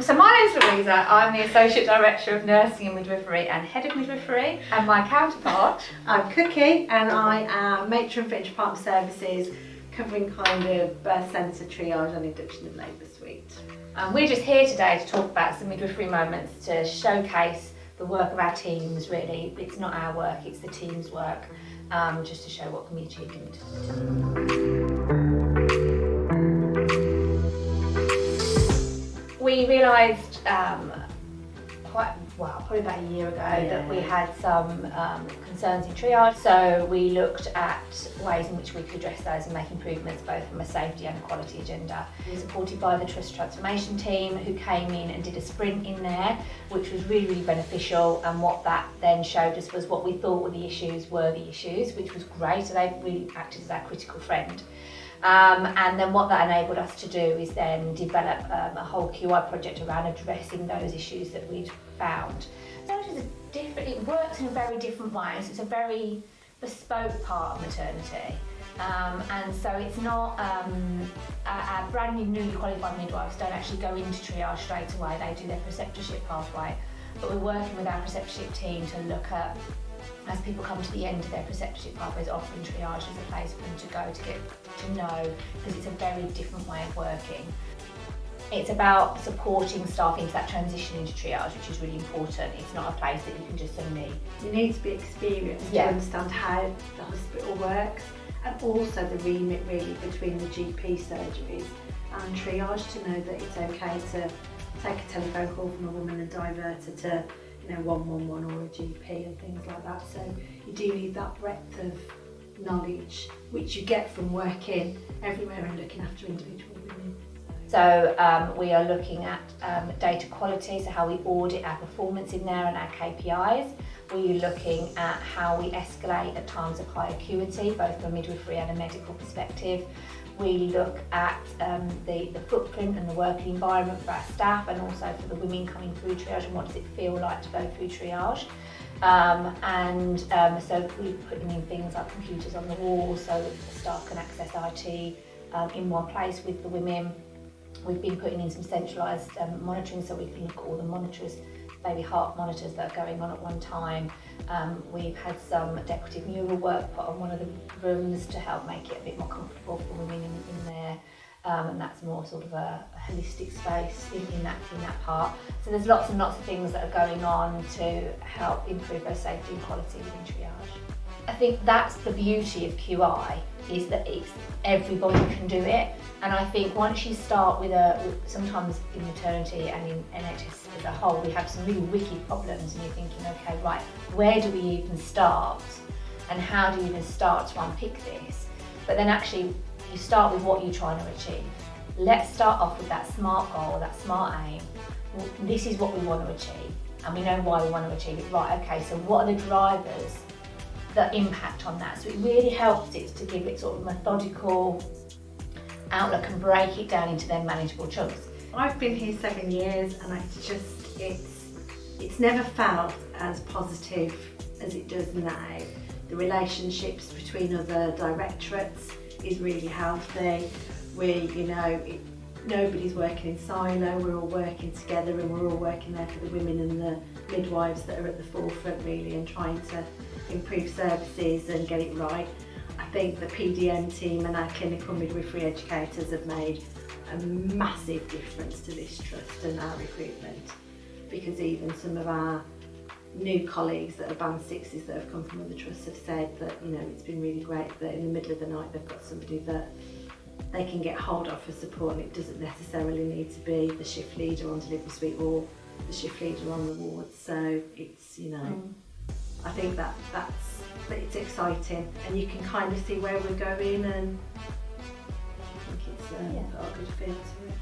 So my name's Louisa. I'm the Associate Director of Nursing and Midwifery and Head of Midwifery, and my counterpart. I'm Kookie, and I am Matron for Intrapartum Services, covering kind of birth centre, triage and induction and labour suite. And we're just here today to talk about some midwifery moments to showcase the work of our teams. Really, it's not our work, it's the team's work, just to show what can be achieved in maternity. We realised probably about a year ago that we had some concerns in triage, so we looked at ways in which we could address those and make improvements both from a safety and a quality agenda. We were supported by the Trust Transformation team, who came in and did a sprint in there, which was really, really beneficial, and what that then showed us was what we thought were the issues, which was great. So they really acted as our critical friend. And then what that enabled us to do is then develop a whole QI project around addressing those issues that we'd found. So it works in a very different way. So it's a very bespoke part of maternity. And so it's not, our brand new newly qualified midwives don't actually go into triage straight away. They do their preceptorship pathway. But we're working with our preceptorship team to look at, as people come to the end of their preceptorship pathways, offering triage as a place for them to go to get to know, because it's a very different way of working. It's about supporting staff into that transition into triage, which is really important. It's not a place that you can just suddenly... You need to be experienced to understand how the hospital works, and also the remit really between the GP surgeries and triage, to know that it's okay to take a telephone call from a woman and divert her to 111 or a GP and things like that. So you do need that breadth of knowledge, which you get from working everywhere and looking after individual women. So we are looking at data quality, so how we audit our performance in there and our KPIs. We're looking at how we escalate at times of high acuity, both from a midwifery and a medical perspective. We look at the footprint and the working environment for our staff, and also for the women coming through triage, and what does it feel like to go through triage. So we're putting in things like computers on the wall so that the staff can access IT in one place with the women. We've been putting in some centralised monitoring, so we can look at all the monitors, baby heart monitors that are going on at one time. We've had some decorative mural work put on one of the rooms to help make it a bit more comfortable for women in there. And that's more sort of a holistic space in that part. So there's lots and lots of things that are going on to help improve both safety and quality within triage. I think that's the beauty of QI, is that everybody can do it. And I think once you start with sometimes in maternity and in NHS as a whole, we have some really wicked problems, and you're thinking, okay, right, where do we even start? And how do you even start to unpick this? But then actually, you start with what you're trying to achieve. Let's start off with that SMART goal, that SMART aim. Well, this is what we want to achieve, and we know why we want to achieve it. Right, okay, so what are the drivers that impact on that? So it really helps it to give it sort of methodical outlook and break it down into then manageable chunks. I've been here 7 years, and it's never felt as positive as it does now. The relationships between other directorates is really healthy. Nobody's working in silo, we're all working together, and we're all working there for the women and the midwives that are at the forefront really, and trying to improve services and get it right. I think the PDM team and our clinical midwifery educators have made a massive difference to this trust and our recruitment, because even some of our new colleagues that are band sixes that have come from other trusts have said that it's been really great that in the middle of the night they've got somebody that they can get hold of for support, and it doesn't necessarily need to be the shift leader on delivery suite or the shift leader on the ward. So it's I think that it's exciting, and you can kind of see where we're going, and I think it's got a good feel to it.